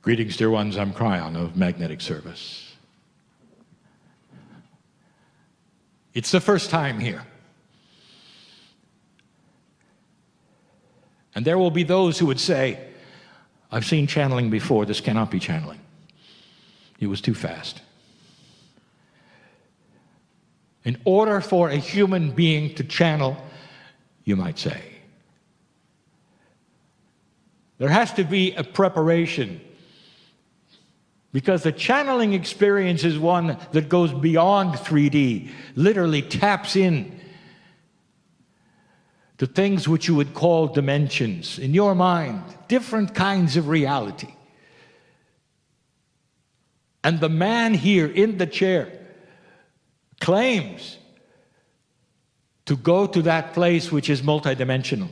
Greetings, dear ones. I'm Kryon of Magnetic Service. It's the first time here. And there will be those who would say, I've seen channeling before, this cannot be channeling. It was too fast. In order for a human being to channel, you might say, there has to be a preparation, because the channeling experience is one that goes beyond 3D, literally taps in to things which you would call dimensions in your mind, different kinds of reality. And the man here in the chair claims to go to that place which is multidimensional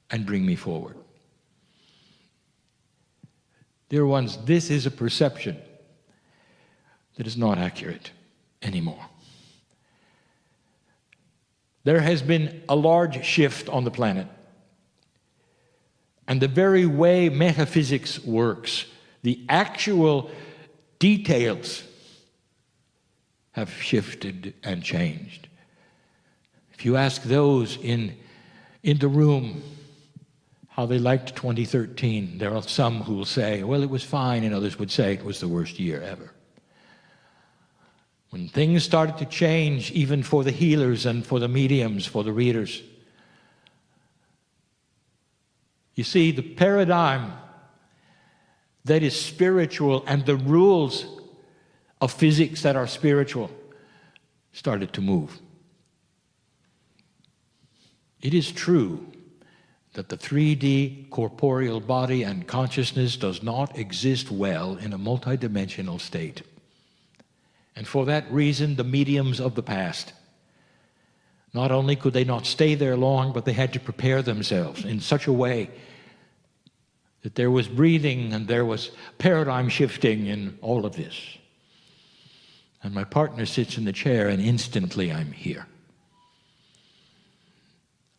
and bring me forward. Dear ones, this is a perception that is not accurate anymore. There has been a large shift on the planet. And the very way metaphysics works, the actual details have shifted and changed. If you ask those in the room how they liked 2013, there are some who will say, well, it was fine, and others would say it was the worst year ever. When things started to change, even for the healers and for the mediums, for the readers, you see, the paradigm that is spiritual and the rules of physics that are spiritual started to move. It is true that the 3D corporeal body and consciousness does not exist well in a multidimensional state. And for that reason, the mediums of the past, not only could they not stay there long, but they had to prepare themselves in such a way that there was breathing and there was paradigm shifting in all of this. And my partner sits in the chair, and instantly I'm here.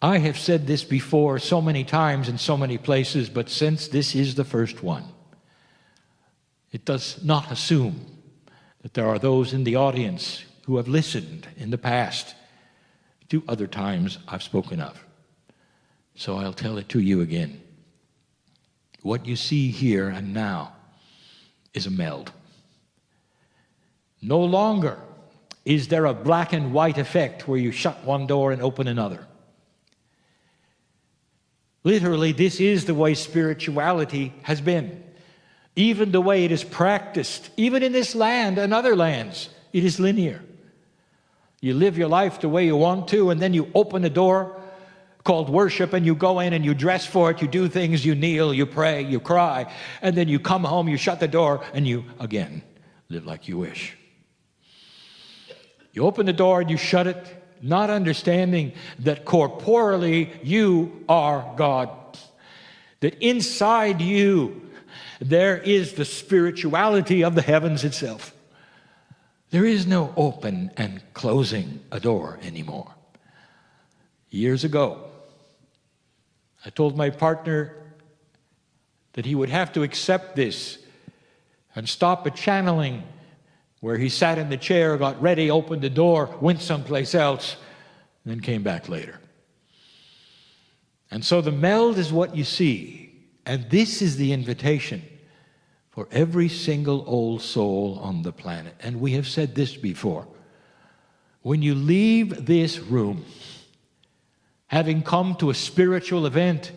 I have said this before so many times in so many places, but since this is the first one, it does not assume that there are those in the audience who have listened in the past to other times I've spoken of. So I'll tell it to you again. What you see here and now is a meld. No longer is there a black and white effect where you shut one door and open another. Literally, this is the way spirituality has been. Even the way it is practiced, even in this land and other lands, it is linear. You live your life the way you want to, and then you open a door called worship, and you go in and you dress for it, you do things, you kneel, you pray, you cry, and then you come home, you shut the door, and you, again, live like you wish. You open the door and you shut it, not understanding that corporally you are God. That inside you there is the spirituality of the heavens itself. There is no open and closing a door anymore. Years ago, I told my partner that he would have to accept this and stop a channeling where he sat in the chair, got ready, opened the door, went someplace else, and then came back later. And so the meld is what you see, and this is the invitation for every single old soul on the planet. And we have said this before. When you leave this room, having come to a spiritual event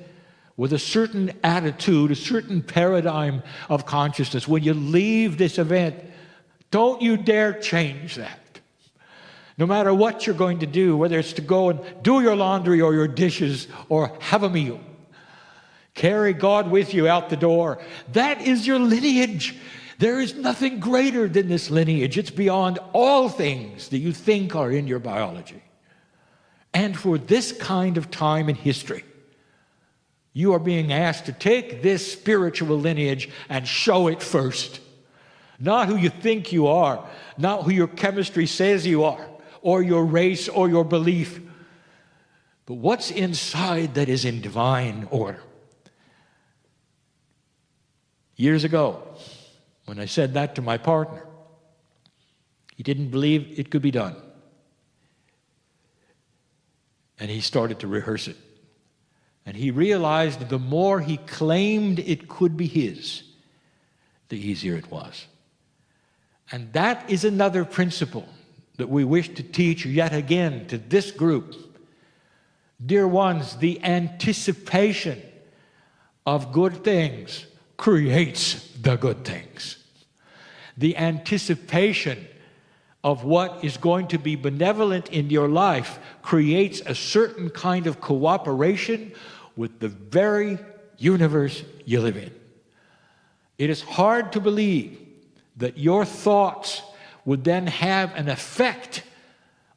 with a certain attitude, a certain paradigm of consciousness, when you leave this event, don't you dare change that. No matter what you're going to do, whether it's to go and do your laundry or your dishes or have a meal, carry God with you out the door. That is your lineage. There is nothing greater than this lineage. It's beyond all things that you think are in your biology. And for this kind of time in history, you are being asked to take this spiritual lineage and show it first. Not who you think you are, not who your chemistry says you are, or your race or your belief, but what's inside that is in divine order. Years ago, when I said that to my partner, he didn't believe it could be done. And he started to rehearse it. And he realized the more he claimed it could be his, the easier it was. And that is another principle that we wish to teach yet again to this group. Dear ones, the anticipation of good things creates the good things. The anticipation of what is going to be benevolent in your life creates a certain kind of cooperation with the very universe you live in. It is hard to believe that your thoughts would then have an effect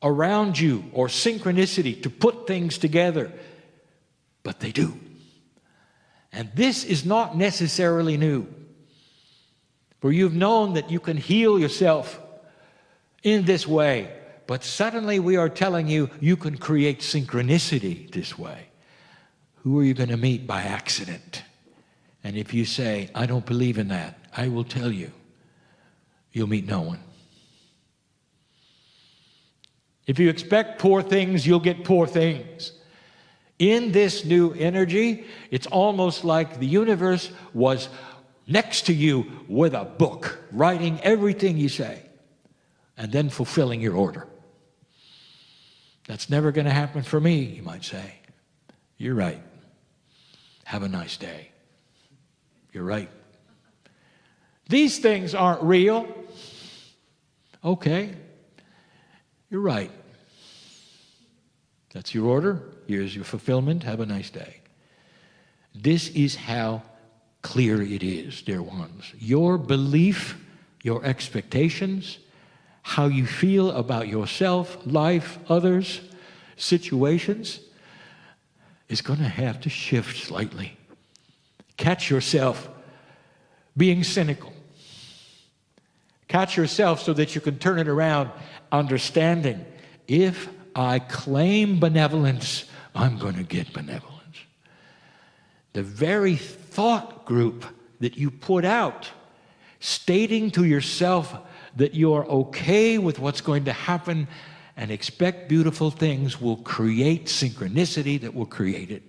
around you or synchronicity to put things together, but they do. And this is not necessarily new. For you've known that you can heal yourself in this way, but suddenly we are telling you you can create synchronicity this way. Who are you going to meet by accident? And if you say, I don't believe in that, I will tell you, you'll meet no one. If you expect poor things, you'll get poor things. In this new energy, it's almost like the universe was next to you with a book, writing everything you say, and then fulfilling your order. That's never going to happen for me, you might say. You're right. Have a nice day. You're right. These things aren't real. Okay. You're right. That's your order. Here's your fulfillment. Have a nice day. This is how clear it is, dear ones. Your belief, your expectations, how you feel about yourself, life, others, situations, is going to have to shift slightly. Catch yourself being cynical. Catch yourself so that you can turn it around, understanding, if I claim benevolence, I'm going to get benevolence. The very thought group that you put out, stating to yourself that you're okay with what's going to happen and expect beautiful things, will create synchronicity that will create it,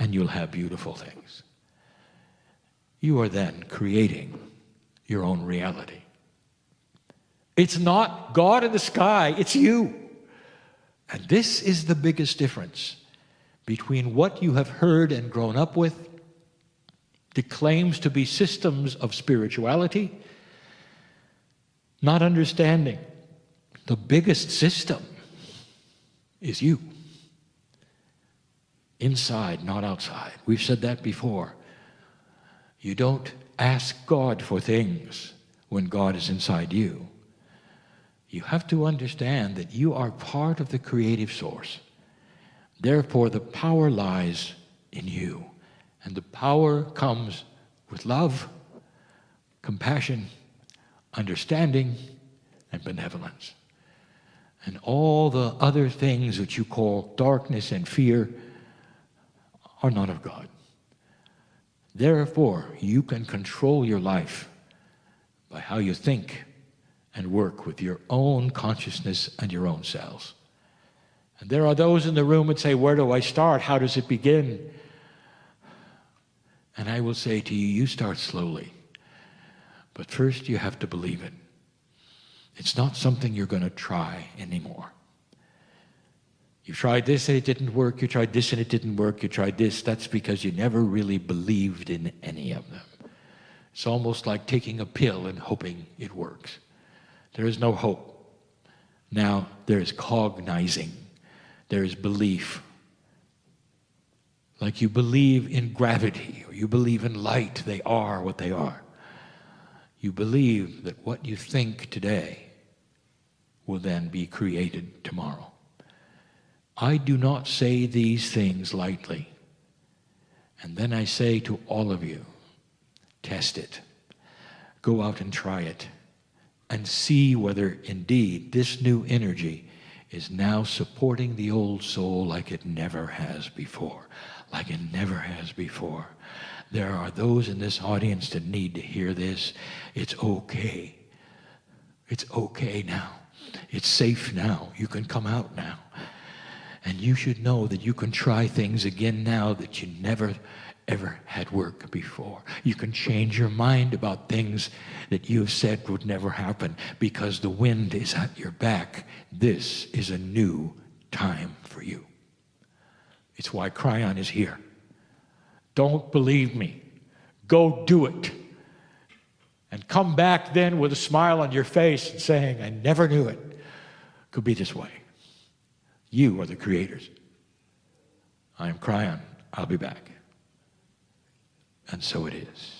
and you'll have beautiful things. You are then creating your own reality. It's not God in the sky, it's you. And this is the biggest difference between what you have heard and grown up with, that claims to be systems of spirituality, not understanding the biggest system is you. Inside, not outside. We've said that before. You don't ask God for things when God is inside you. You have to understand that you are part of the creative source. Therefore, the power lies in you. And the power comes with love, compassion, understanding, and benevolence. And all the other things that you call darkness and fear are not of God. Therefore, you can control your life by how you think and work with your own consciousness and your own cells. And there are those in the room that say, where do I start? How does it begin? And I will say to you, you start slowly. But first you have to believe it. It's not something you're going to try anymore. You tried this and it didn't work. You tried this and it didn't work. You tried this. That's because you never really believed in any of them. It's almost like taking a pill and hoping it works. There is no hope. Now there is cognizing. There is belief. Like you believe in gravity or you believe in light. They are what they are. You believe that what you think today will then be created tomorrow. I do not say these things lightly. And then I say to all of you, test it. Go out and try it. And see whether indeed this new energy is now supporting the old soul like it never has before. Like it never has before. There are those in this audience that need to hear this. It's okay. It's okay now. It's safe now. You can come out now. And you should know that you can try things again now that you never, ever had work before. You can change your mind about things that you have said would never happen because the wind is at your back. This is a new time for you. It's why Kryon is here. Don't believe me. Go do it. And come back then with a smile on your face and saying, I never knew it could be this way. You are the creators. I am Kryon. I'll be back. And so it is.